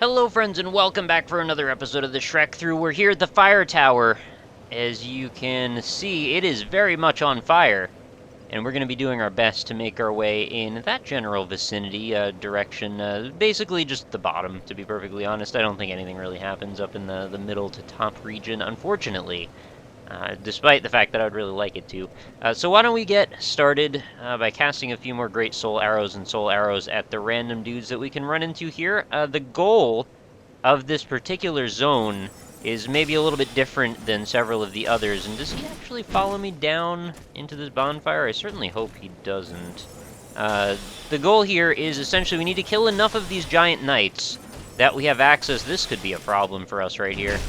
Hello friends and welcome back for another episode of the Shrekthrough. We're here at the fire tower. As you can see, it is very much on fire. And we're going to be doing our best to make our way in that general vicinity direction. Basically just the bottom, to be perfectly honest. I don't think anything really happens up in the middle to top region, unfortunately. Despite the fact that I would really like it to. So why don't we get started by casting a few more great soul arrows at the random dudes that we can run into here. The goal of this particular zone is maybe a little bit different than several of the others. And does he actually follow me down into this bonfire? I certainly hope he doesn't. The goal here is essentially we need to kill enough of these giant knights that we have access. This could be a problem for us right here.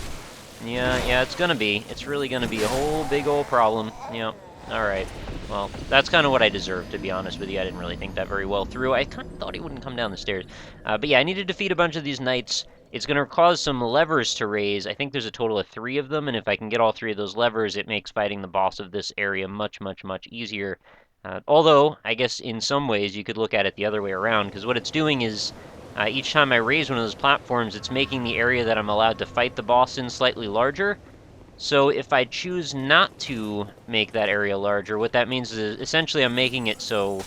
Yeah, it's gonna be. It's really gonna be a whole big old problem. Yep. Alright. Well, that's kind of what I deserved, to be honest with you. I didn't really think that very well through. I kind of thought he wouldn't come down the stairs. But yeah, I need to defeat a bunch of these knights. It's gonna cause some levers to raise. I think there's a total of 3 of them, and if I can get all 3 of those levers, it makes fighting the boss of this area much easier. Although, I guess in some ways you could look at it the other way around, because what it's doing is each time I raise one of those platforms, it's making the area that I'm allowed to fight the boss in slightly larger. So if I choose not to make that area larger, what that means is essentially I'm making it so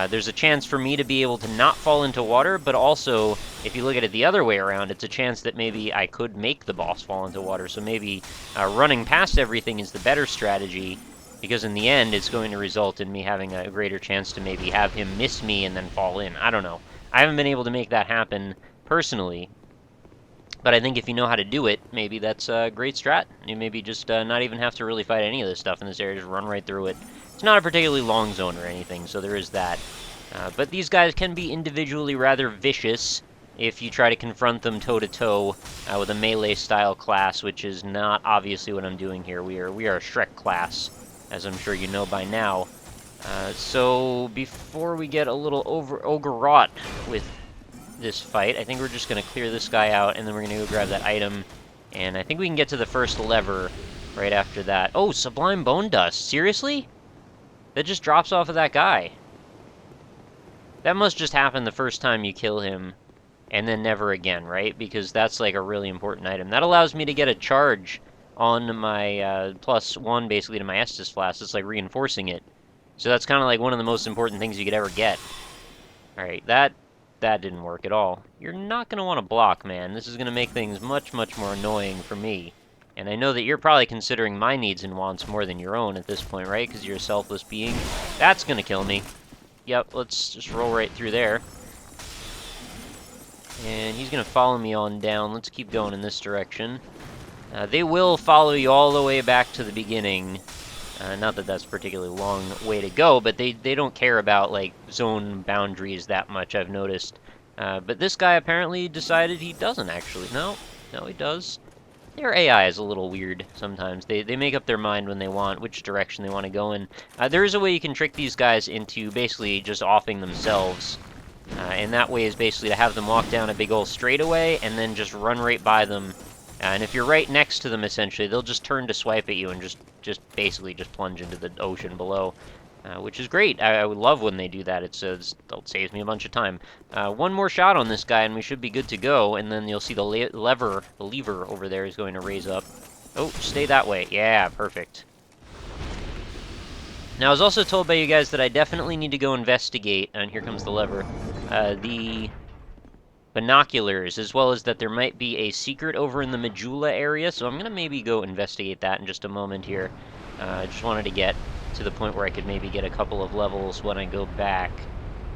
there's a chance for me to be able to not fall into water, but also, if you look at it the other way around, it's a chance that maybe I could make the boss fall into water. So maybe running past everything is the better strategy, because in the end, it's going to result in me having a greater chance to maybe have him miss me and then fall in. I don't know. I haven't been able to make that happen personally, but I think if you know how to do it, maybe that's a great strat. You maybe just not even have to really fight any of this stuff in this area, just run right through it. It's not a particularly long zone or anything, so there is that. But these guys can be individually rather vicious if you try to confront them toe-to-toe with a melee-style class, which is not obviously what I'm doing here. We are a Shrek class, as I'm sure you know by now. So before we get a little ogre-wrought with this fight, I think we're just going to clear this guy out, and then we're going to go grab that item, and I think we can get to the first lever right after that. Oh, Sublime Bone Dust. Seriously? That just drops off of that guy. That must just happen the first time you kill him, and then never again, right? Because that's like a really important item. That allows me to get a charge on my +1, basically, to my Estus Flask. It's like reinforcing it. So that's kind of like one of the most important things you could ever get. Alright, that didn't work at all. You're not going to want to block, man. This is going to make things much more annoying for me. And I know that you're probably considering my needs and wants more than your own at this point, right? Because you're a selfless being. That's going to kill me. Yep, let's just roll right through there. And he's going to follow me on down. Let's keep going in this direction. They will follow you all the way back to the beginning. Not that that's a particularly long way to go, but they don't care about, like, zone boundaries that much, I've noticed. But this guy apparently decided he doesn't, actually. No, he does. Their AI is a little weird sometimes. They make up their mind when they want, which direction they want to go in. There is a way you can trick these guys into basically just offing themselves. And that way is basically to have them walk down a big old straightaway and then just run right by them. And if you're right next to them, essentially, they'll just turn to swipe at you and just basically just plunge into the ocean below, which is great. I would love when they do that. It saves me a bunch of time. One more shot on this guy, and we should be good to go. And then you'll see the lever over there is going to raise up. Oh, stay that way. Yeah, perfect. Now, I was also told by you guys that I definitely need to go investigate, and here comes the lever, the binoculars, as well as that there might be a secret over in the Majula area, so I'm going to maybe go investigate that in just a moment here. I just wanted to get to the point where I could maybe get a couple of levels when I go back.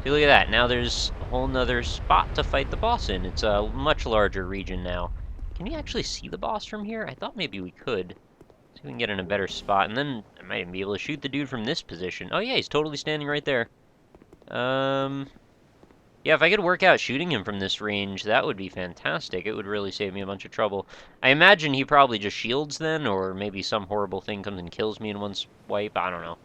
See, look at that. Now there's a whole nother spot to fight the boss in. It's a much larger region now. Can you actually see the boss from here? I thought maybe we could. See if we can get in a better spot, and then I might even be able to shoot the dude from this position. Oh yeah, he's totally standing right there. Yeah, if I could work out shooting him from this range, that would be fantastic. It would really save me a bunch of trouble. I imagine he probably just shields then, or maybe some horrible thing comes and kills me in one swipe. I don't know.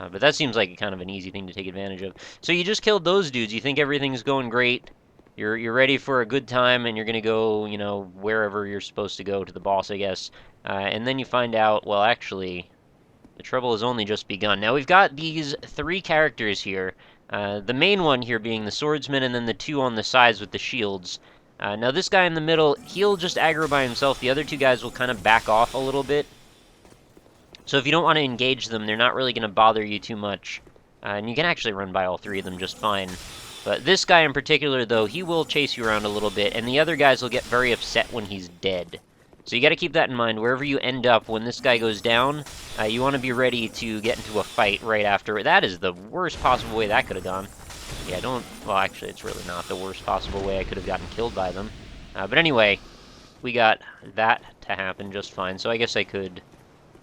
But that seems like kind of an easy thing to take advantage of. So you just killed those dudes. You think everything's going great. You're ready for a good time, and you're going to go, you know, wherever you're supposed to go to the boss, I guess. And then you find out, well, actually, the trouble has only just begun. Now, we've got these 3 characters here. The main one here being the swordsman, and then the 2 on the sides with the shields. Now this guy in the middle, he'll just aggro by himself. The other two guys will kind of back off a little bit. So if you don't want to engage them, they're not really going to bother you too much. And you can actually run by all three of them just fine. But this guy in particular, though, he will chase you around a little bit, and the other guys will get very upset when he's dead. So you got to keep that in mind. Wherever you end up, when this guy goes down, you want to be ready to get into a fight right after. That is the worst possible way that could have gone. Yeah, well, actually, it's really not the worst possible way I could have gotten killed by them. But anyway, we got that to happen just fine. So I guess I could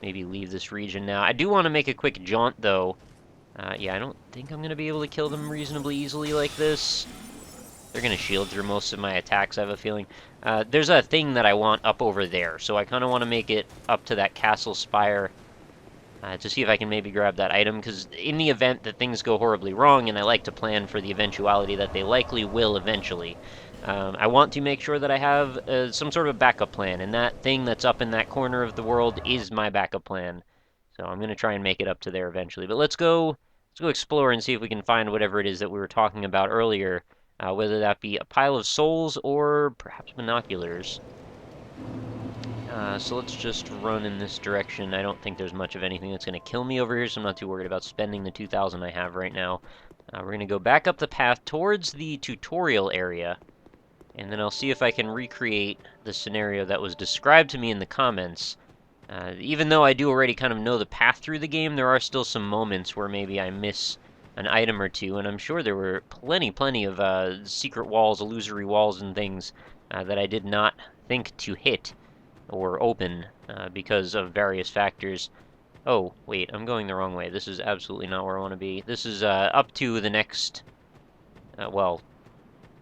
maybe leave this region now. I do want to make a quick jaunt, though. Yeah, I don't think I'm going to be able to kill them reasonably easily like this. They're going to shield through most of my attacks, I have a feeling. There's a thing that I want up over there, so I kind of want to make it up to that castle spire to see if I can maybe grab that item, because in the event that things go horribly wrong, and I like to plan for the eventuality that they likely will eventually, I want to make sure that I have some sort of backup plan, and that thing that's up in that corner of the world is my backup plan. So I'm going to try and make it up to there eventually. But let's go explore and see if we can find whatever it is that we were talking about earlier, whether that be a pile of souls or perhaps binoculars. So let's just run in this direction. I don't think there's much of anything that's going to kill me over here, so I'm not too worried about spending the 2,000 I have right now. We're going to go back up the path towards the tutorial area, and then I'll see if I can recreate the scenario that was described to me in the comments. Even though I do already kind of know the path through the game, there are still some moments where maybe I miss an item or two, and I'm sure there were plenty of secret walls, illusory walls, and things that I did not think to hit or open because of various factors. Oh, wait, I'm going the wrong way. This is absolutely not where I want to be. This is up to the next, well,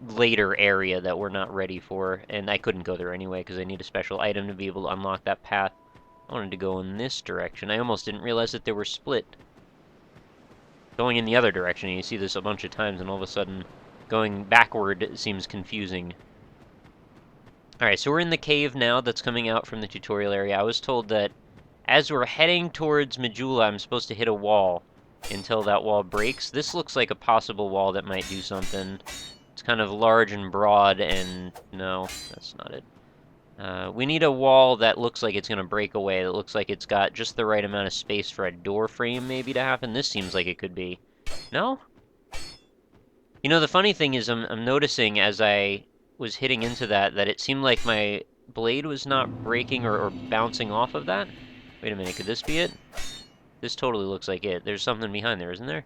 later area that we're not ready for, and I couldn't go there anyway because I need a special item to be able to unlock that path. I wanted to go in this direction. I almost didn't realize that they were split. Going in the other direction, and you see this a bunch of times, and all of a sudden going backward seems confusing. Alright, so we're in the cave now that's coming out from the tutorial area. I was told that as we're heading towards Majula, I'm supposed to hit a wall until that wall breaks. This looks like a possible wall that might do something. It's kind of large and broad, and no, that's not it. We need a wall that looks like it's going to break away, that looks like it's got just the right amount of space for a door frame maybe to happen. This seems like it could be. No? You know, the funny thing is I'm noticing as I was hitting into that it seemed like my blade was not breaking or bouncing off of that. Wait a minute, could this be it? This totally looks like it. There's something behind there, isn't there?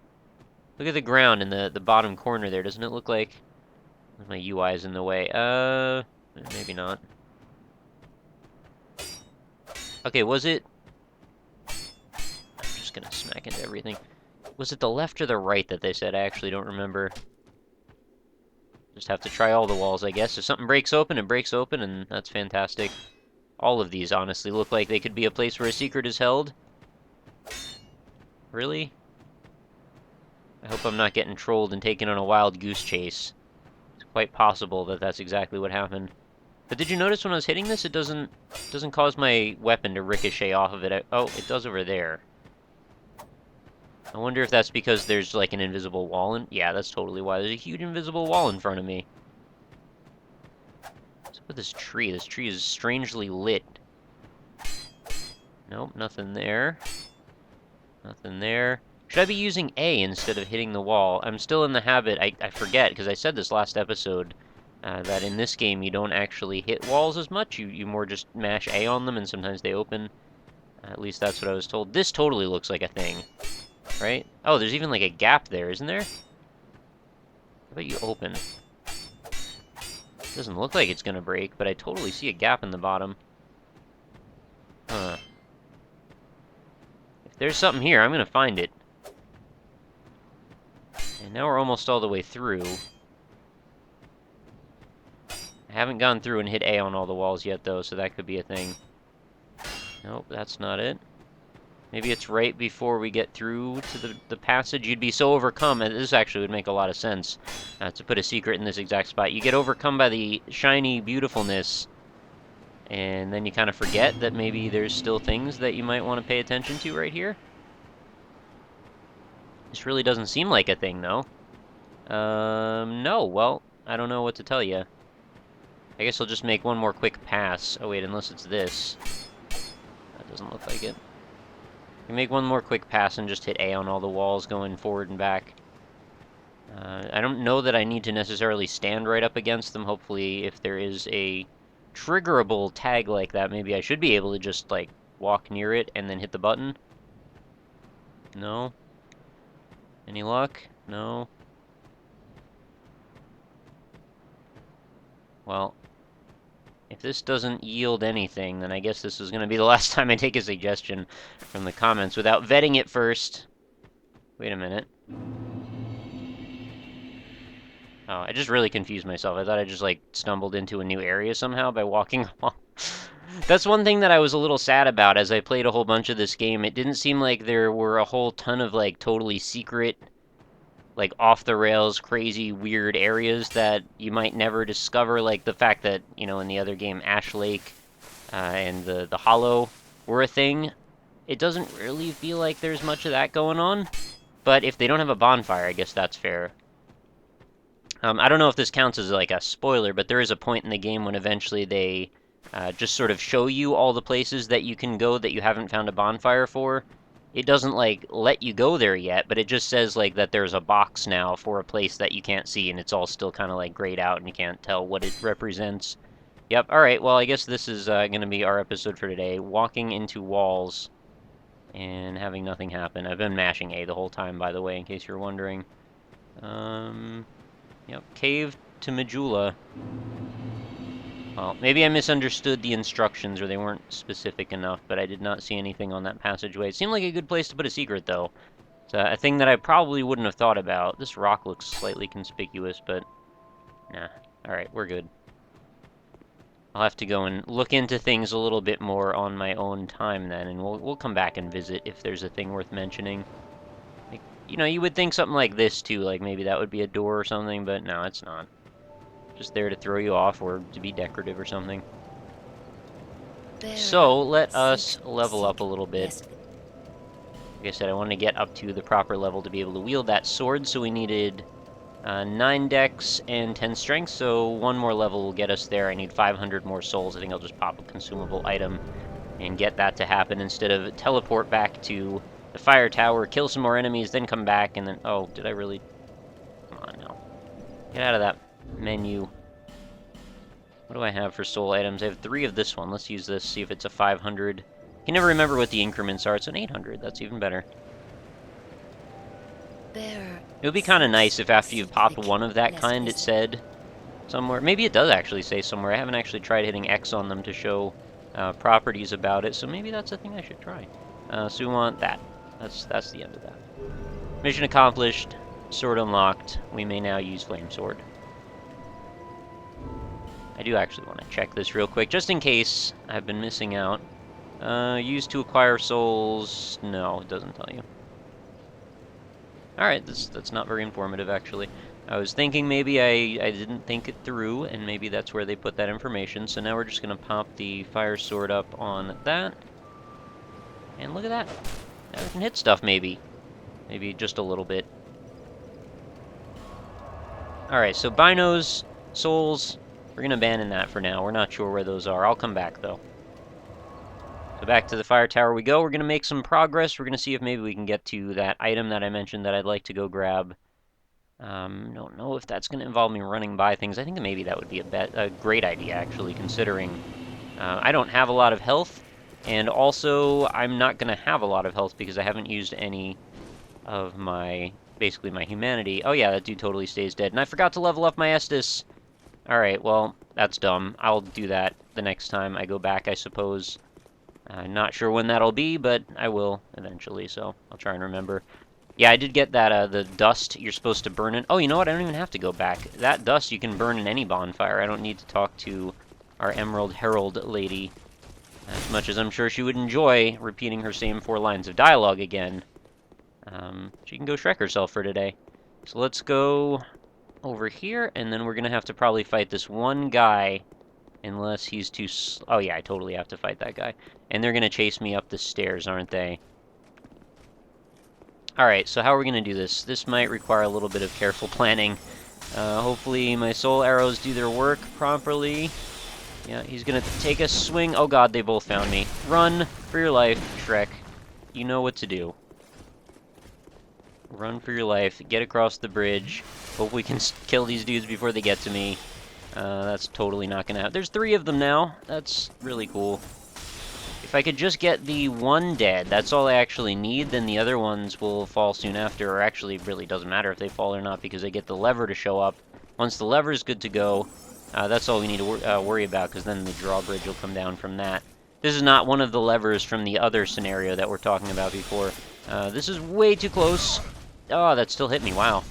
Look at the ground in the bottom corner there. Doesn't it look like... My UI is in the way. Maybe not. Okay, was it... I'm just gonna smack into everything. Was it the left or the right that they said? I actually don't remember. Just have to try all the walls, I guess. If something breaks open, it breaks open, and that's fantastic. All of these, honestly, look like they could be a place where a secret is held. Really? I hope I'm not getting trolled and taken on a wild goose chase. It's quite possible that that's exactly what happened. But did you notice when I was hitting this, it doesn't cause my weapon to ricochet off of it. Oh, it does over there. I wonder if that's because there's like an invisible wall in... Yeah, that's totally why. There's a huge invisible wall in front of me. What's up with this tree? This tree is strangely lit. Nope, nothing there. Nothing there. Should I be using A instead of hitting the wall? I'm still in the habit, I forget, because I said this last episode, that in this game you don't actually hit walls as much. You more just mash A on them and sometimes they open. At least that's what I was told. This totally looks like a thing. Right? Oh, there's even like a gap there, isn't there? How about you open? Doesn't look like it's gonna break, but I totally see a gap in the bottom. Huh. If there's something here, I'm gonna find it. And now we're almost all the way through. I haven't gone through and hit A on all the walls yet, though, so that could be a thing. Nope, that's not it. Maybe it's right before we get through to the passage. You'd be so overcome, and this actually would make a lot of sense, to put a secret in this exact spot. You get overcome by the shiny beautifulness, and then you kind of forget that maybe there's still things that you might want to pay attention to right here. This really doesn't seem like a thing, though. No, well, I don't know what to tell you. I guess I'll just make one more quick pass. Oh wait, unless it's this. That doesn't look like it. I can make one more quick pass and just hit A on all the walls going forward and back. I don't know that I need to necessarily stand right up against them. Hopefully, if there is a triggerable tag like that, maybe I should be able to just, like, walk near it and then hit the button. No? Any luck? No? Well, if this doesn't yield anything, then I guess this is going to be the last time I take a suggestion from the comments without vetting it first. Wait a minute. Oh, I just really confused myself. I thought I just, like, stumbled into a new area somehow by walking along. That's one thing that I was a little sad about as I played a whole bunch of this game. It didn't seem like there were a whole ton of, like, totally secret, like, off-the-rails, crazy, weird areas that you might never discover, like the fact that, you know, in the other game, Ash Lake and the Hollow were a thing. It doesn't really feel like there's much of that going on, but if they don't have a bonfire, I guess that's fair. I don't know if this counts as, like, a spoiler, but there is a point in the game when eventually they just sort of show you all the places that you can go that you haven't found a bonfire for. It doesn't, like, let you go there yet, but it just says, like, that there's a box now for a place that you can't see, and it's all still kind of, like, grayed out, and you can't tell what it represents. Yep, alright, well, I guess this is going to be our episode for today. Walking into walls and having nothing happen. I've been mashing A the whole time, by the way, in case you're wondering. Yep, cave to Majula. Well, maybe I misunderstood the instructions, or they weren't specific enough, but I did not see anything on that passageway. It seemed like a good place to put a secret, though. It's a thing that I probably wouldn't have thought about. This rock looks slightly conspicuous, but... nah. Alright, we're good. I'll have to go and look into things a little bit more on my own time, then, and we'll come back and visit if there's a thing worth mentioning. Like, you know, you would think something like this, too, like maybe that would be a door or something, but no, it's not. Just there to throw you off or to be decorative or something. So, let us level up a little bit. Like I said, I wanted to get up to the proper level to be able to wield that sword, so we needed 9 dex and 10 strength, so one more level will get us there. I need 500 more souls. I think I'll just pop a consumable item and get that to happen instead of teleport back to the fire tower, kill some more enemies, then come back, and then... oh, did I really... come on, no. Get out of that menu. What do I have for soul items? I have 3 of this one. Let's use this, see if it's a 500. I can never remember what the increments are. It's an 800. That's even better. It would be kind of nice if after you've popped one of that kind, it said somewhere... maybe it does actually say somewhere. I haven't actually tried hitting X on them to show properties about it, so maybe that's a thing I should try. So we want that. That's the end of that. Mission accomplished. Sword unlocked. We may now use Flame Sword. I do actually want to check this real quick, just in case I've been missing out. Used to acquire souls... no, it doesn't tell you. Alright, that's not very informative, actually. I was thinking maybe I didn't think it through, and maybe that's where they put that information. So now we're just going to pop the fire sword up on that. And look at that. Now we can hit stuff, maybe. Maybe just a little bit. Alright, so binos, souls... we're going to abandon that for now. We're not sure where those are. I'll come back, though. So back to the fire tower we go. We're going to make some progress. We're going to see if maybe we can get to that item that I mentioned that I'd like to go grab. Don't know if that's going to involve me running by things. I think maybe that would be a great idea, actually, considering I don't have a lot of health. And also, I'm not going to have a lot of health because I haven't used any of my, basically my humanity. Oh yeah, that dude totally stays dead. And I forgot to level up my Estus. Alright, well, that's dumb. I'll do that the next time I go back, I suppose. Not sure when that'll be, but I will eventually, so I'll try and remember. Yeah, I did get that, the dust you're supposed to burn it. Oh, you know what? I don't even have to go back. That dust you can burn in any bonfire. I don't need to talk to our Emerald Herald lady. As much as I'm sure she would enjoy repeating her same 4 lines of dialogue again. She can go Shrek herself for today. So let's go over here, and then we're going to have to probably fight this one guy, unless he's too... oh yeah, I totally have to fight that guy. And they're going to chase me up the stairs, aren't they? Alright, so how are we going to do this? This might require a little bit of careful planning. Hopefully my soul arrows do their work properly. Yeah, he's gonna take a swing. Oh god, they both found me. Run for your life, Shrek. You know what to do. Run for your life. Get across the bridge. Hope we can kill these dudes before they get to me. That's totally not gonna happen. There's 3 of them now. That's really cool. If I could just get the one dead, that's all I actually need, then the other ones will fall soon after, or actually it really doesn't matter if they fall or not, because I get the lever to show up. Once the lever is good to go, that's all we need to worry about, because then the drawbridge will come down from that. This is not one of the levers from the other scenario that we're talking about before. This is way too close. Oh, that still hit me, wow.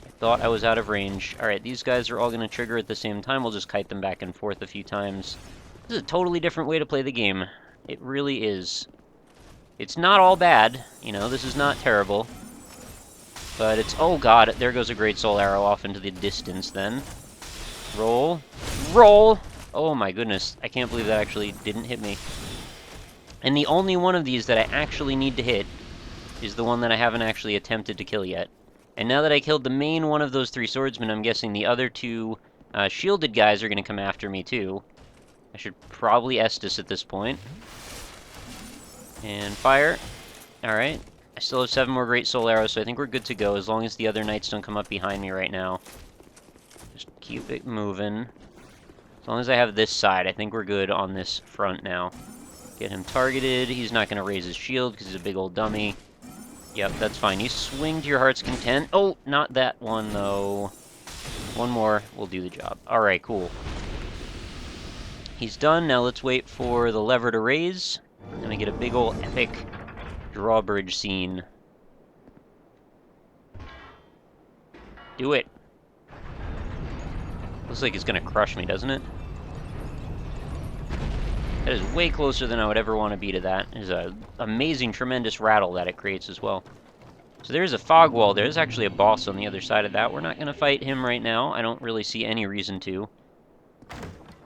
I thought I was out of range. Alright, these guys are all going to trigger at the same time. We'll just kite them back and forth a few times. This is a totally different way to play the game. It really is. It's not all bad, you know, this is not terrible. But it's... oh god, there goes a great soul arrow off into the distance then. Roll. Roll! Oh my goodness, I can't believe that actually didn't hit me. And the only one of these that I actually need to hit is the one that I haven't actually attempted to kill yet. And now that I killed the main one of those 3 swordsmen, I'm guessing the other 2 shielded guys are going to come after me too. I should probably Estus at this point. And fire. Alright. I still have 7 more great soul arrows, so I think we're good to go, as long as the other knights don't come up behind me right now. Just keep it moving. As long as I have this side, I think we're good on this front now. Get him targeted. He's not going to raise his shield, because he's a big old dummy. Yep, that's fine. You swing to your heart's content. Oh, not that one, though. One more will do the job. Alright, cool. He's done. Now let's wait for the lever to raise. And we get a big ol' epic drawbridge scene. Do it. Looks like it's gonna crush me, doesn't it? That is way closer than I would ever want to be to that. There's an amazing, tremendous rattle that it creates as well. So there's a fog wall. There's actually a boss on the other side of that. We're not going to fight him right now. I don't really see any reason to.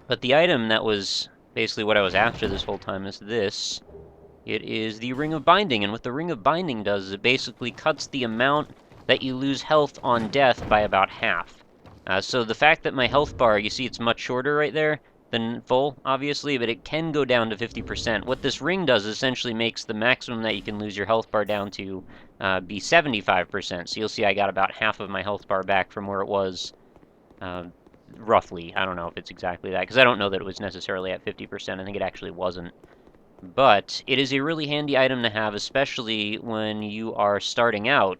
But the item that was basically what I was after this whole time is this. It is the Ring of Binding, and what the Ring of Binding does is it basically cuts the amount that you lose health on death by about half. So the fact that my health bar, you see it's much shorter right there than full, obviously, but it can go down to 50%. What this ring does is essentially makes the maximum that you can lose your health bar down to be 75%. So you'll see I got about half of my health bar back from where it was, roughly. I don't know if it's exactly that, because I don't know that it was necessarily at 50%. I think it actually wasn't. But it is a really handy item to have, especially when you are starting out,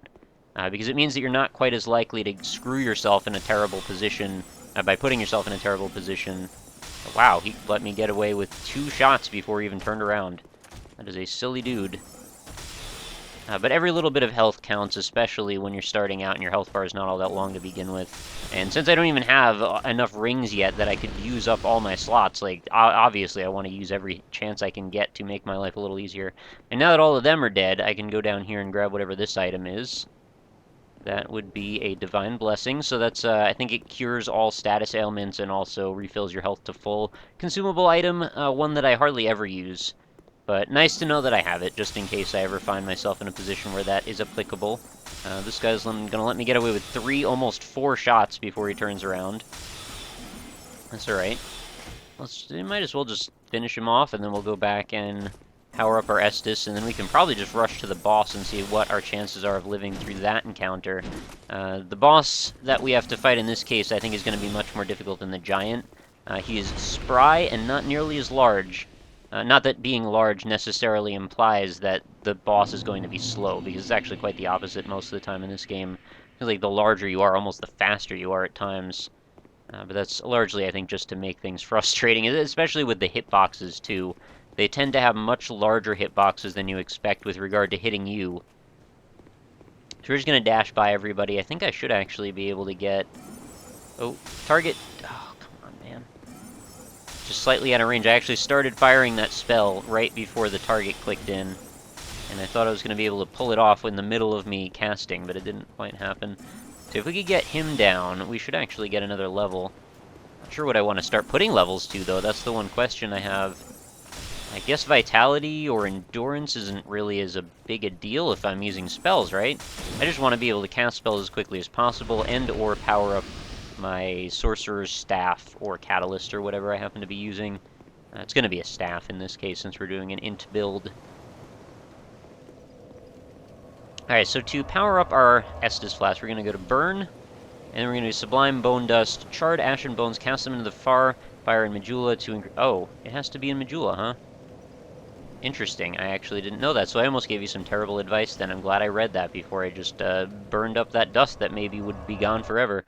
because it means that you're not quite as likely to screw yourself in a terrible position by putting yourself in a terrible position. Wow, he let me get away with 2 shots before he even turned around. That is a silly dude. But every little bit of health counts, especially when you're starting out and your health bar is not all that long to begin with. And since I don't even have enough rings yet that I could use up all my slots, like, obviously I want to use every chance I can get to make my life a little easier. And now that all of them are dead, I can go down here and grab whatever this item is. That would be a Divine Blessing, so that's, I think it cures all status ailments and also refills your health to full. Consumable item, one that I hardly ever use. But nice to know that I have it, just in case I ever find myself in a position where that is applicable. This guy's gonna let me get away with 3, almost 4 shots before he turns around. That's alright. We might as well just finish him off, and then we'll go back and power up our Estus, and then we can probably just rush to the boss and see what our chances are of living through that encounter. The boss that we have to fight in this case, I think, is going to be much more difficult than the giant. He is spry and not nearly as large. Not that being large necessarily implies that the boss is going to be slow, because it's actually quite the opposite most of the time in this game. I feel like the larger you are, almost the faster you are at times. But that's largely, I think, just to make things frustrating, especially with the hitboxes, too. They tend to have much larger hitboxes than you expect with regard to hitting you. So we're just going to dash by everybody. I think I should actually be able to get... oh, target... oh, come on, man. Just slightly out of range. I actually started firing that spell right before the target clicked in. And I thought I was going to be able to pull it off in the middle of me casting, but it didn't quite happen. So if we could get him down, we should actually get another level. Not sure what I want to start putting levels to, though. That's the one question I have. I guess Vitality or Endurance isn't really as a big a deal if I'm using spells, right? I just want to be able to cast spells as quickly as possible and or power up my Sorcerer's Staff or Catalyst or whatever I happen to be using. It's going to be a staff in this case since we're doing an int build. Alright, so to power up our Estus Flask, we're going to go to Burn, and then we're going to do Sublime Bone Dust, Charred Ashen Bones, cast them into the fire in Majula to... Oh, it has to be in Majula, huh? Interesting, I actually didn't know that, so I almost gave you some terrible advice then. I'm glad I read that before I just burned up that dust that maybe would be gone forever.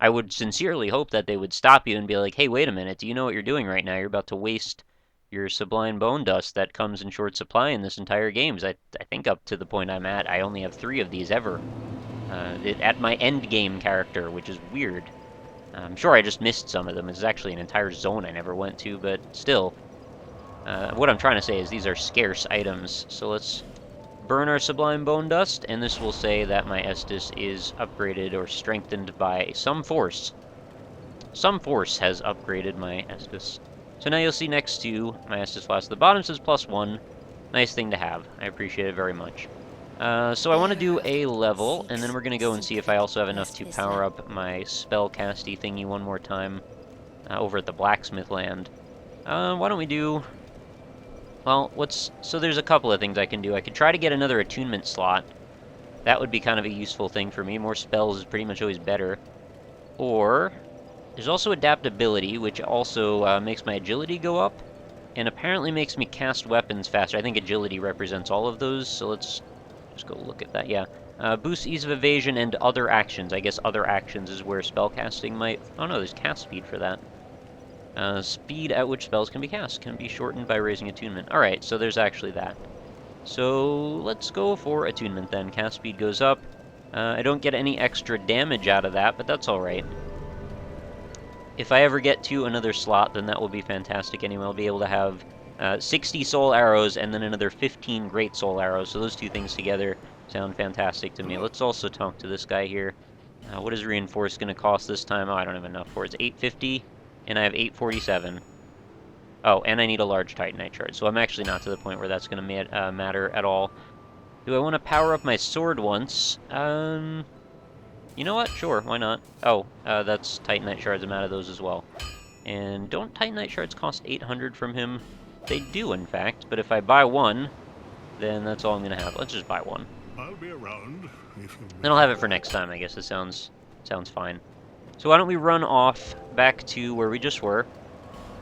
I would sincerely hope that they would stop you and be like, hey, wait a minute, do you know what you're doing right now? You're about to waste your Sublime Bone Dust that comes in short supply in this entire game. I think up to the point I'm at, I only have 3 of these ever. At my end game character, which is weird. I'm sure I just missed some of them. It's actually an entire zone I never went to, but still. What I'm trying to say is these are scarce items. So let's burn our Sublime Bone Dust, and this will say that my Estus is upgraded or strengthened by some force. Some force has upgraded my Estus. So now you'll see next to my Estus Flask, the bottom says +1. Nice thing to have. I appreciate it very much. So I want to do a level, and then we're going to go and see if I also have enough to power up my spellcasty thingy one more time over at the Blacksmith Land. Why don't we do... Well, so there's a couple of things I can do. I could try to get another attunement slot. That would be kind of a useful thing for me. More spells is pretty much always better. Or... There's also adaptability, which also makes my agility go up, and apparently makes me cast weapons faster. I think agility represents all of those, so let's just go look at that. Yeah. Boost ease of evasion and other actions. I guess other actions is where spellcasting might... Oh no, there's cast speed for that. Speed at which spells can be cast can be shortened by raising attunement. Alright, so there's actually that. So let's go for attunement then. Cast speed goes up. I don't get any extra damage out of that, but that's alright. If I ever get to another slot, then that will be fantastic anyway. I'll be able to have 60 soul arrows and then another 15 great soul arrows. So those two things together sound fantastic to me. Let's also talk to this guy here. What is reinforced going to cost this time? Oh, I don't have enough for it. It's 850, and I have 847. Oh, and I need a large Titanite shard. So I'm actually not to the point where that's going to matter at all. Do I want to power up my sword once? You know what? Sure, why not? Oh, that's Titanite shards. I'm out of those as well. And don't Titanite shards cost 800 from him? They do, in fact, but if I buy one, then that's all I'm going to have. Let's just buy one. I'll be around if you... Then I'll have it for next time, I guess. It sounds fine. So why don't we run off back to where we just were.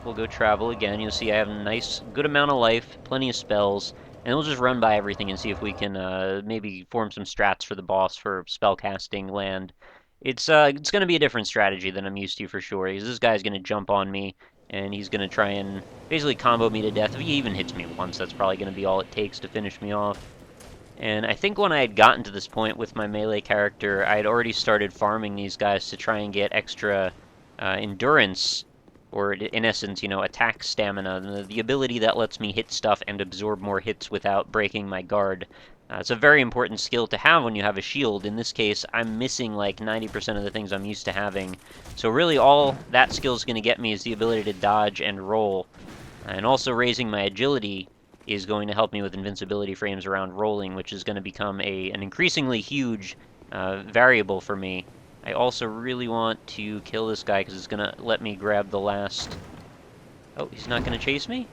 We'll go travel again. You'll see I have a nice, good amount of life, plenty of spells, and we'll just run by everything and see if we can maybe form some strats for the boss for spellcasting land. It's going to be a different strategy than I'm used to for sure, because this guy's going to jump on me, and he's going to try and basically combo me to death. If he even hits me once, that's probably going to be all it takes to finish me off. And I think when I had gotten to this point with my melee character, I had already started farming these guys to try and get extra endurance, or in essence, you know, attack stamina, the ability that lets me hit stuff and absorb more hits without breaking my guard. It's a very important skill to have when you have a shield. In this case, I'm missing like 90% of the things I'm used to having. So really all that skill is going to get me is the ability to dodge and roll. And also raising my agility is going to help me with invincibility frames around rolling, which is going to become an increasingly huge variable for me. I also really want to kill this guy because it's going to let me grab the last... Oh, he's not going to chase me?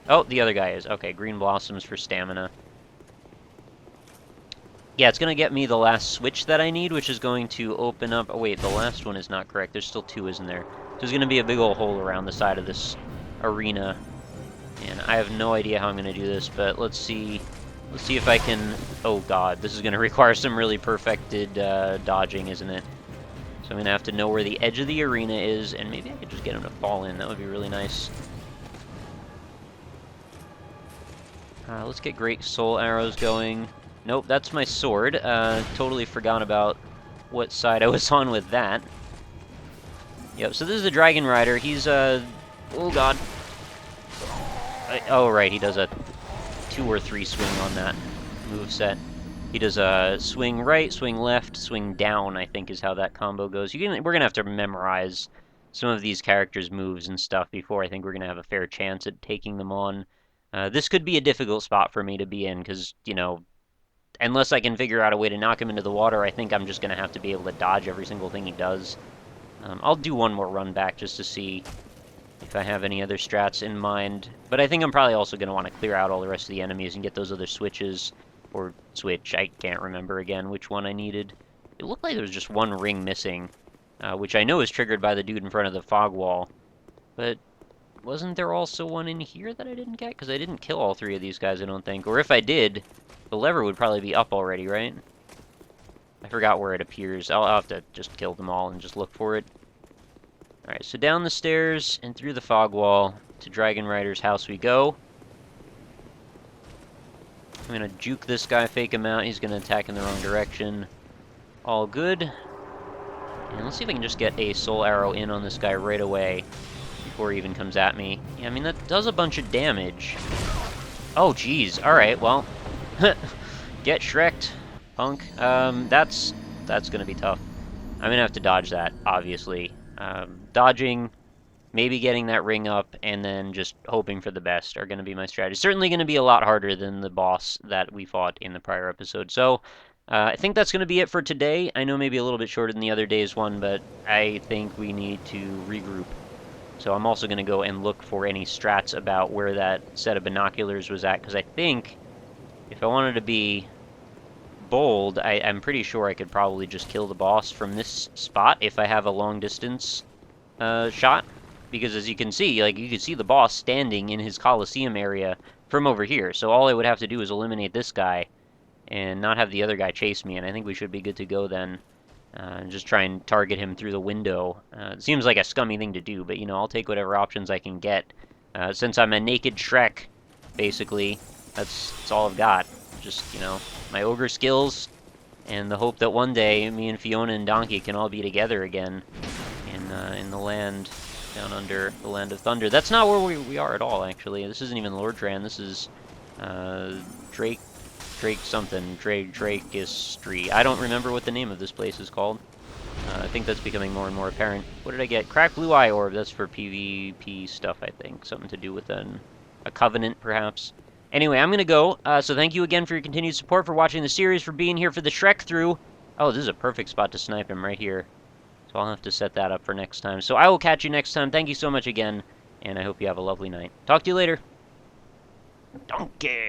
Oh, the other guy is. Okay, green blossoms for stamina. Yeah, it's going to get me the last switch that I need, which is going to open up... Oh, wait, the last one is not correct. There's still 2, isn't there? There's going to be a big old hole around the side of this arena. And I have no idea how I'm going to do this, but let's see. Let's see if I can... Oh, God. This is going to require some really perfected dodging, isn't it? So I'm going to have to know where the edge of the arena is, and maybe I could just get him to fall in. That would be really nice. Let's get great soul arrows going. Nope, that's my sword. Totally forgot about what side I was on with that. Yep, so this is the Dragon Rider. He's, oh god. Oh, right, he does a 2 or 3 swing on that moveset. He does a swing right, swing left, swing down, I think is how that combo goes. We're going to have to memorize some of these characters' moves and stuff before I think we're going to have a fair chance at taking them on. This could be a difficult spot for me to be in, because, you know, unless I can figure out a way to knock him into the water, I think I'm just going to have to be able to dodge every single thing he does. I'll do one more run back just to see if I have any other strats in mind. But I think I'm probably also going to want to clear out all the rest of the enemies and get those other switches. Or switch, I can't remember again which one I needed. It looked like there was just one ring missing, which I know is triggered by the dude in front of the fog wall. But wasn't there also one in here that I didn't get? Because I didn't kill all 3 of these guys, I don't think. Or if I did, the lever would probably be up already, right? I forgot where it appears. I'll have to just kill them all and just look for it. Alright, so down the stairs and through the fog wall to Dragon Rider's house we go. I'm gonna juke this guy, fake him out. He's gonna attack in the wrong direction. All good. And let's see if I can just get a soul arrow in on this guy right away before he even comes at me. Yeah, I mean, that does a bunch of damage. Oh, geez. Alright, well. Get Shreked, punk. That's gonna be tough. I'm gonna have to dodge that, obviously. Dodging, maybe getting that ring up, and then just hoping for the best are going to be my strategy. Certainly going to be a lot harder than the boss that we fought in the prior episode. So, I think that's going to be it for today. I know maybe a little bit shorter than the other day's one, but I think we need to regroup. So I'm also going to go and look for any strats about where that set of binoculars was at, because I think if I wanted to be bold, I'm pretty sure I could probably just kill the boss from this spot if I have a long distance shot, because as you can see, like, you can see the boss standing in his Coliseum area from over here, so all I would have to do is eliminate this guy and not have the other guy chase me, and I think we should be good to go then. And just try and target him through the window. It seems like a scummy thing to do, but, you know, I'll take whatever options I can get. Since I'm a naked Shrek, basically, that's all I've got. Just, you know, my ogre skills, and the hope that one day me and Fiona and Donkey can all be together again in the land down under, the land of thunder. That's not where we are at all, actually. This isn't even Lordran. This is Drake something. Drakistry. I don't remember what the name of this place is called. I think that's becoming more and more apparent. What did I get? Cracked Blue Eye Orb. That's for PvP stuff, I think. Something to do with a covenant, perhaps. Anyway, I'm going to go. So thank you again for your continued support, for watching the series, for being here for the Shrekthrough. Oh, this is a perfect spot to snipe him right here. So I'll have to set that up for next time. So I will catch you next time. Thank you so much again, and I hope you have a lovely night. Talk to you later. Donkey!